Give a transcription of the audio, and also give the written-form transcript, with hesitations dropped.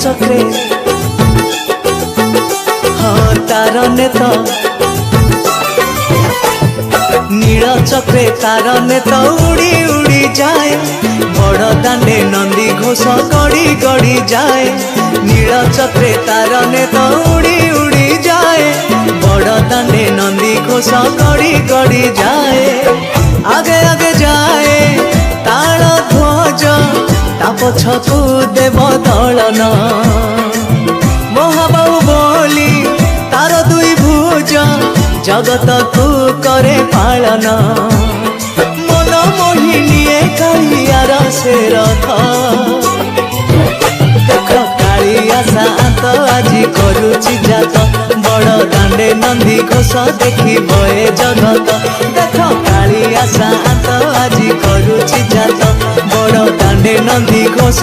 चक्रे हाँ तार नेता नील चक्रे तार नेता उड़ी उड़ी जाए बड़ दांडे नंदी घोष गड़ी गड़ी जाए नील चक्रे तार नेता उड़ी उड़ी जाए बड़ दांडे नंदी घोष गड़ी गड़ी जाए आगे आगे जाए ताल ध्वज ता पछकू देव दलन महाबाहु बोली तार दुई भुज जगत को करे पालन मन मोहिनी कालियार से रथ देख कालिया सात आज करुची जात बड़ दांडे नंदी घोष देखी बए जगत देख कालिया सात आज करुची जात बड़ दांडे नंदी घोष।